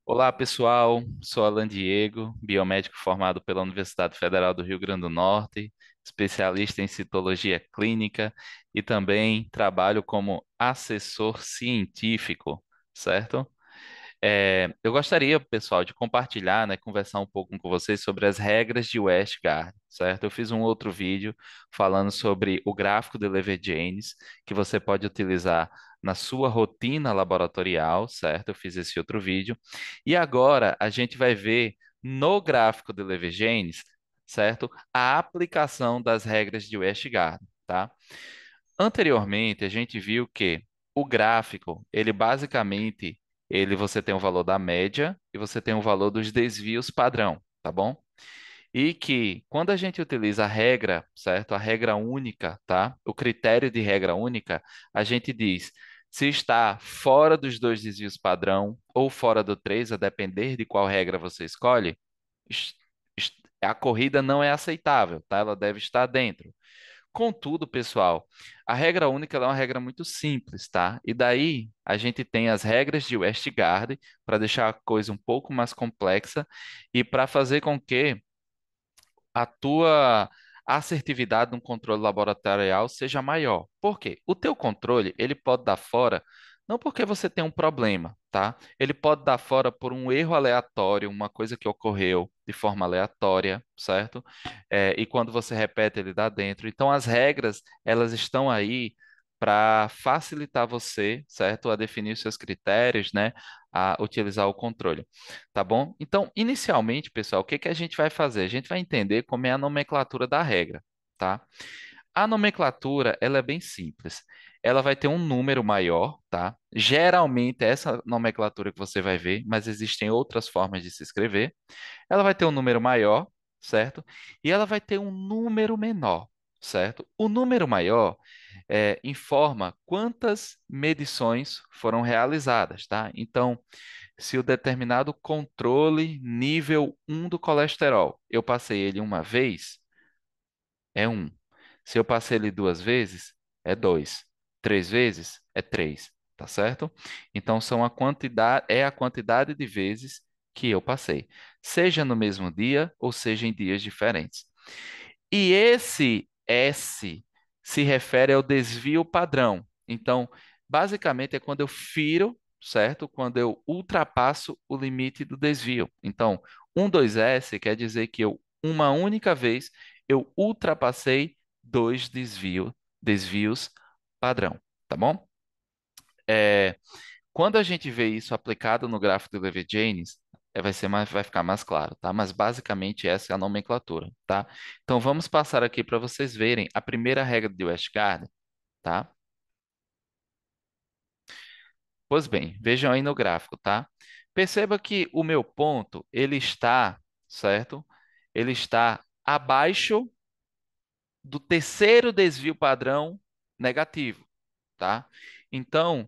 Olá, pessoal. Sou Alan Diego, biomédico formado pela Universidade Federal do Rio Grande do Norte, especialista em citologia clínica e também trabalho como assessor científico, certo? Eu gostaria, pessoal, de compartilhar, né, conversar um pouco com vocês sobre as regras de Westgard, certo? Eu fiz um outro vídeo falando sobre o gráfico de Lever-Janes, que você pode utilizar na sua rotina laboratorial, certo? Eu fiz esse outro vídeo. E agora a gente vai ver no gráfico de Lever-Janes, certo? A aplicação das regras de Westgard, tá? Anteriormente, a gente viu que o gráfico, ele basicamente, você tem o valor da média e você tem o valor dos desvios padrão, tá bom? E que quando a gente utiliza a regra, certo? A regra única, tá? O critério de regra única, a gente diz se está fora dos dois desvios padrão ou fora do três, a depender de qual regra você escolhe, a corrida não é aceitável, tá? Ela deve estar dentro. Contudo, pessoal, a regra única ela é uma regra muito simples, tá? E daí a gente tem as regras de Westgard para deixar a coisa um pouco mais complexa e para fazer com que a tua assertividade no controle laboratorial seja maior. Por quê? O teu controle, ele pode dar fora, não porque você tem um problema, tá? Ele pode dar fora por um erro aleatório, uma coisa que ocorreu de forma aleatória, certo? E quando você repete, ele dá dentro. Então, as regras, elas estão aí para facilitar você, certo? A definir os seus critérios, né? A utilizar o controle. Tá bom? Então, inicialmente, pessoal, o que que a gente vai fazer? A gente vai entender como é a nomenclatura da regra, tá? A nomenclatura, ela é bem simples. Ela vai ter um número maior, tá? Geralmente é essa nomenclatura que você vai ver, mas existem outras formas de se escrever. Ela vai ter um número maior, certo? E ela vai ter um número menor, certo? O número maior informa quantas medições foram realizadas, tá? Então, se o determinado controle nível um do colesterol, eu passei ele uma vez, é um. Se eu passei ele duas vezes, é dois. Três vezes, é três. Tá certo? Então, é a quantidade de vezes que eu passei, seja no mesmo dia ou seja em dias diferentes. E esse S se refere ao desvio padrão. Então, basicamente é quando eu firo, certo? Quando eu ultrapasso o limite do desvio. Então, 2S quer dizer que uma única vez, eu ultrapassei desvios padrão, tá bom? É, quando a gente vê isso aplicado no gráfico do Levi-James, vai ficar mais claro, tá? Mas basicamente essa é a nomenclatura, tá? Então vamos passar aqui para vocês verem a primeira regra de Westgard, tá? Pois bem, vejam aí no gráfico, tá? Perceba que o meu ponto, ele está, certo? Ele está abaixo do terceiro desvio padrão negativo, tá? Então,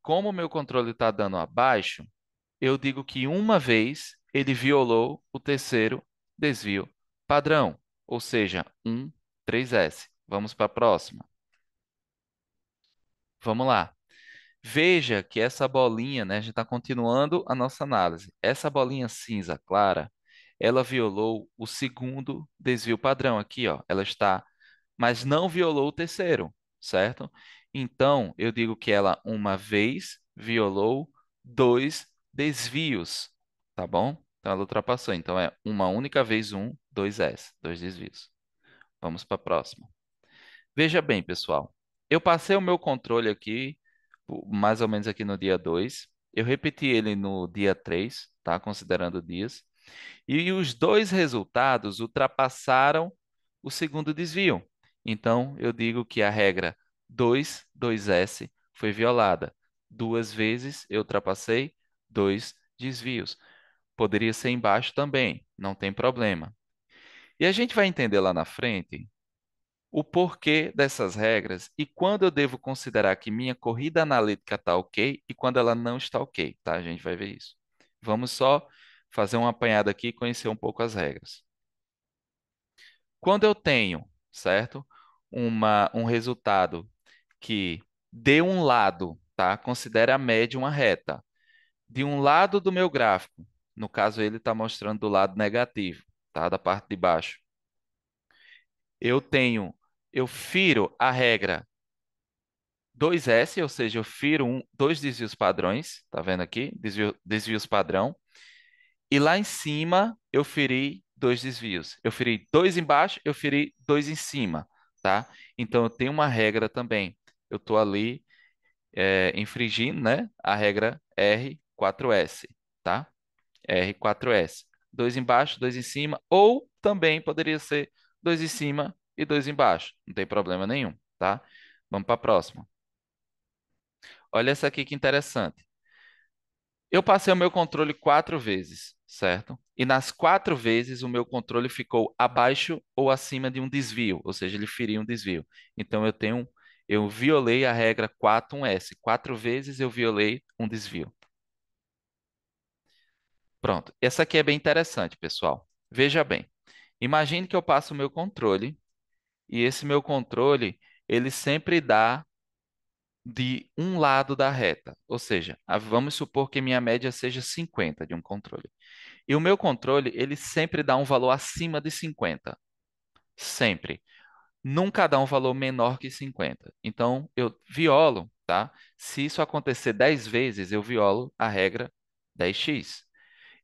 como o meu controle está dando abaixo, eu digo que uma vez ele violou o terceiro desvio padrão, ou seja, 3S. Vamos para a próxima. Vamos lá. Veja que essa bolinha, né, a gente está continuando a nossa análise. Essa bolinha cinza clara, ela violou o segundo desvio padrão aqui, ó. Ela está, mas não violou o terceiro, certo? Então, eu digo que ela uma vez violou dois desvios, tá bom? Então, ela ultrapassou. Então, é uma única vez dois S, dois desvios. Vamos para a próxima. Veja bem, pessoal. Eu passei o meu controle aqui, mais ou menos aqui no dia 2. Eu repeti ele no dia 3, tá? Considerando dias. E os dois resultados ultrapassaram o segundo desvio. Então, eu digo que a regra 2 s foi violada. Duas vezes eu ultrapassei dois desvios. Poderia ser embaixo também, não tem problema. E a gente vai entender lá na frente o porquê dessas regras e quando eu devo considerar que minha corrida analítica está ok e quando ela não está ok, tá? A gente vai ver isso. Vamos só fazer uma apanhada aqui e conhecer um pouco as regras. Quando eu tenho, certo? Um resultado que de um lado, tá? Considere a média uma reta. de um lado do meu gráfico, no caso ele está mostrando do lado negativo, tá? Da parte de baixo. Eu tenho, eu firo a regra 2S, ou seja, eu firo dois desvios padrões, tá vendo aqui? Desvios padrão. E lá em cima eu feri dois desvios. Eu feri dois embaixo, eu feri dois em cima, tá? Então eu tenho uma regra também. Eu estou ali infringindo, né? A regra R4S, tá? R4S. Dois embaixo, dois em cima, ou também poderia ser dois em cima e dois embaixo. Não tem problema nenhum, tá? Vamos para a próxima. Olha essa aqui que interessante. Eu passei o meu controle quatro vezes, certo? E nas quatro vezes o meu controle ficou abaixo ou acima de um desvio, ou seja, ele feriu um desvio. Então eu violei a regra 41S. Quatro vezes eu violei um desvio. Pronto. Essa aqui é bem interessante, pessoal. Veja bem. Imagine que eu passo o meu controle e esse meu controle, ele sempre dá de um lado da reta. Ou seja, vamos supor que minha média seja 50 de um controle. E o meu controle, ele sempre dá um valor acima de 50. Sempre. Nunca dá um valor menor que 50. Então, eu violo, tá? Se isso acontecer 10 vezes, eu violo a regra 10x.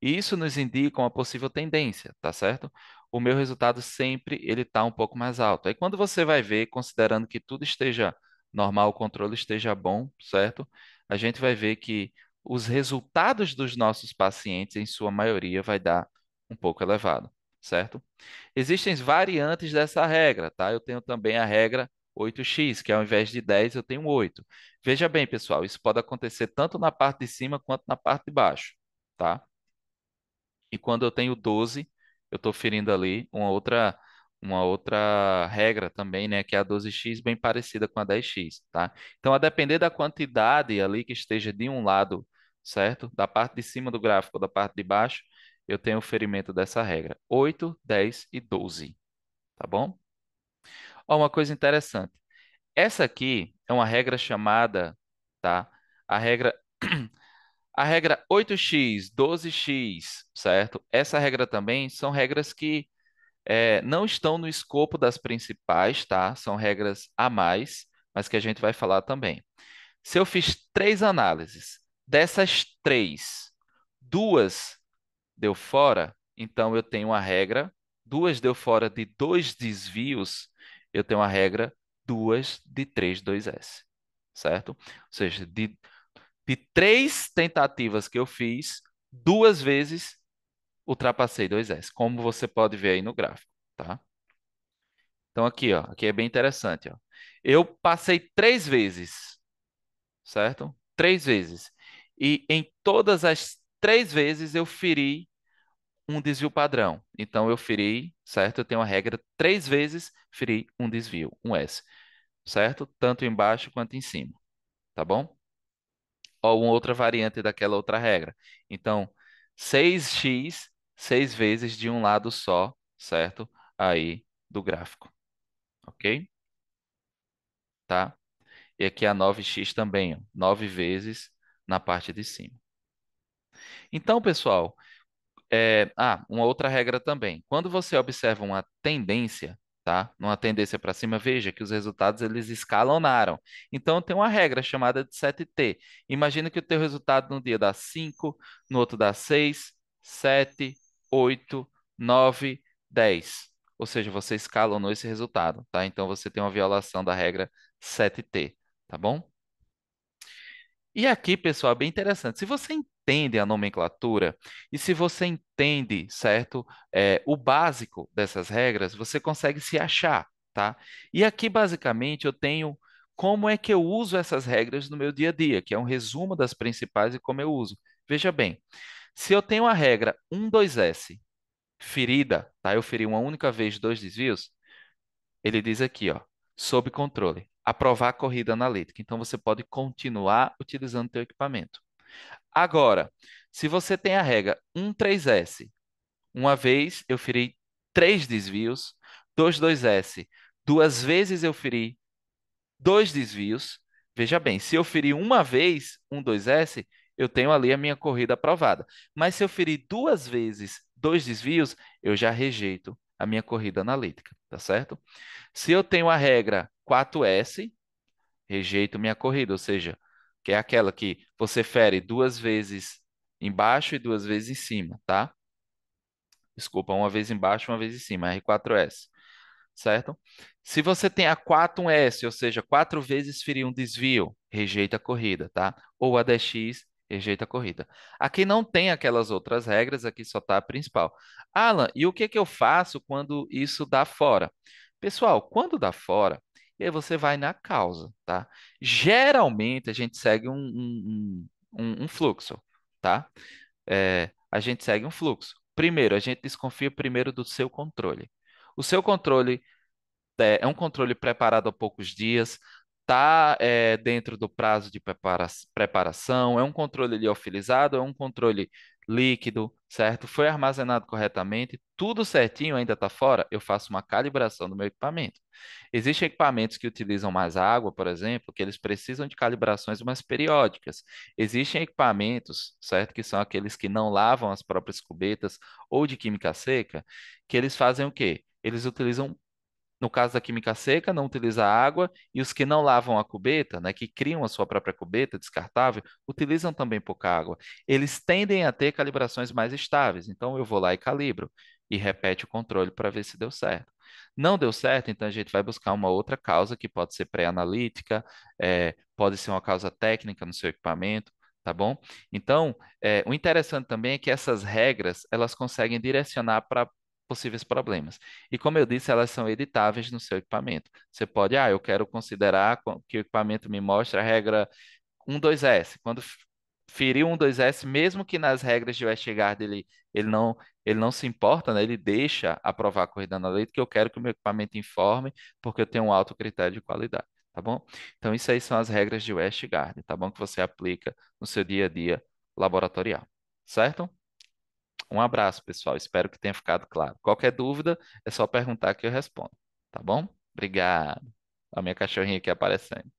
E isso nos indica uma possível tendência, tá certo? O meu resultado sempre ele está um pouco mais alto. Aí quando você vai ver, considerando que tudo esteja normal, o controle esteja bom, certo? A gente vai ver que os resultados dos nossos pacientes, em sua maioria, vai dar um pouco elevado, certo? Existem variantes dessa regra, tá? Eu tenho também a regra 8x, que ao invés de 10 eu tenho 8. Veja bem, pessoal, isso pode acontecer tanto na parte de cima quanto na parte de baixo, tá? E quando eu tenho 12, eu estou ferindo ali uma outra regra também, né, que é a 12x, bem parecida com a 10x, tá? Então, a depender da quantidade ali que esteja de um lado, certo? Da parte de cima do gráfico ou da parte de baixo, eu tenho o ferimento dessa regra. 8, 10 e 12, tá bom? Ó, uma coisa interessante. Essa aqui é uma regra chamada, tá? A regra A regra 8x, 12x, certo? Essa regra também são regras que não estão no escopo das principais, tá? São regras a mais, mas que a gente vai falar também. Se eu fiz três análises, dessas três, duas deu fora, então eu tenho a regra, duas deu fora de dois desvios, eu tenho a regra duas de 3, 2S, certo? Ou seja, de três tentativas que eu fiz, duas vezes ultrapassei 2S, como você pode ver aí no gráfico, tá? Então aqui, ó, aqui é bem interessante, ó. Eu passei três vezes, certo? Três vezes. E em todas as três vezes eu feri um desvio padrão. Então eu feri, certo? Eu tenho a regra três vezes, feri um desvio, um S, certo? Tanto embaixo quanto em cima, tá bom? Ou uma outra variante daquela outra regra. Então, 6x, seis vezes de um lado só, certo? Aí do gráfico, ok? Tá? E aqui a 9x também, ó, 9 vezes na parte de cima. Então, pessoal, uma outra regra também. Quando você observa uma tendência, tá? Uma tendência para cima, veja que os resultados eles escalonaram. Então tem uma regra chamada de 7T. Imagina que o teu resultado num dia dá 5, no outro dá 6, 7, 8, 9, 10. Ou seja, você escalonou esse resultado, tá? Então você tem uma violação da regra 7T, tá bom? E aqui, pessoal, é bem interessante. Se você entende a nomenclatura e se você entende, certo, o básico dessas regras, você consegue se achar, tá? E aqui, basicamente, eu tenho como é que eu uso essas regras no meu dia a dia, que é um resumo das principais e como eu uso. Veja bem, se eu tenho a regra 1, 2S ferida, tá? Eu feri uma única vez dois desvios, ele diz aqui, ó, sob controle, aprovar a corrida analítica. Então você pode continuar utilizando o teu equipamento. Agora, se você tem a regra 13S, uma vez eu feri três desvios, 22S, duas vezes eu feri dois desvios. Veja bem, se eu ferir uma vez 12S, eu tenho ali a minha corrida aprovada. Mas se eu ferir duas vezes dois desvios, eu já rejeito a minha corrida analítica, tá certo? Se eu tenho a regra 4S, rejeito minha corrida, ou seja, que é aquela que você fere duas vezes embaixo e duas vezes em cima, tá? Desculpa, uma vez embaixo, uma vez em cima, R4S, certo? Se você tem a 4S, ou seja, quatro vezes ferir um desvio, rejeita a corrida, tá? Ou a DX, rejeita a corrida. Aqui não tem aquelas outras regras, aqui só tá a principal. Alan, e o que que eu faço quando isso dá fora? Pessoal, quando dá fora, e aí você vai na causa, tá? Geralmente a gente segue um fluxo, tá? A gente segue um fluxo. Primeiro, a gente desconfia primeiro do seu controle. O seu controle é um controle preparado há poucos dias, está dentro do prazo de preparação, é um controle liofilizado, é um controle líquido, certo? Foi armazenado corretamente, tudo certinho ainda está fora, eu faço uma calibração do meu equipamento. Existem equipamentos que utilizam mais água, por exemplo, que eles precisam de calibrações mais periódicas. Existem equipamentos, certo, que são aqueles que não lavam as próprias cubetas ou de química seca, que eles fazem o quê? Eles utilizam no caso da química seca, não utiliza água, e os que não lavam a cubeta, né, que criam a sua própria cubeta descartável, utilizam também pouca água. Eles tendem a ter calibrações mais estáveis, então eu vou lá e calibro e repete o controle para ver se deu certo. Não deu certo, então a gente vai buscar uma outra causa que pode ser pré-analítica, pode ser uma causa técnica no seu equipamento, tá bom? Então, o interessante também é que essas regras elas conseguem direcionar para possíveis problemas. E como eu disse, elas são editáveis no seu equipamento. Você pode, eu quero considerar que o equipamento me mostre a regra 1.2S. Quando ferir o 1.2S, mesmo que nas regras de Westgard ele não, ele não se importa, né? Ele deixa aprovar a corrida analítica, eu quero que o meu equipamento informe, porque eu tenho um alto critério de qualidade, tá bom? Então, isso aí são as regras de Westgard, tá bom? Que você aplica no seu dia a dia laboratorial, certo? Um abraço, pessoal. Espero que tenha ficado claro. Qualquer dúvida, é só perguntar que eu respondo. Tá bom? Obrigado. A minha cachorrinha aqui aparecendo.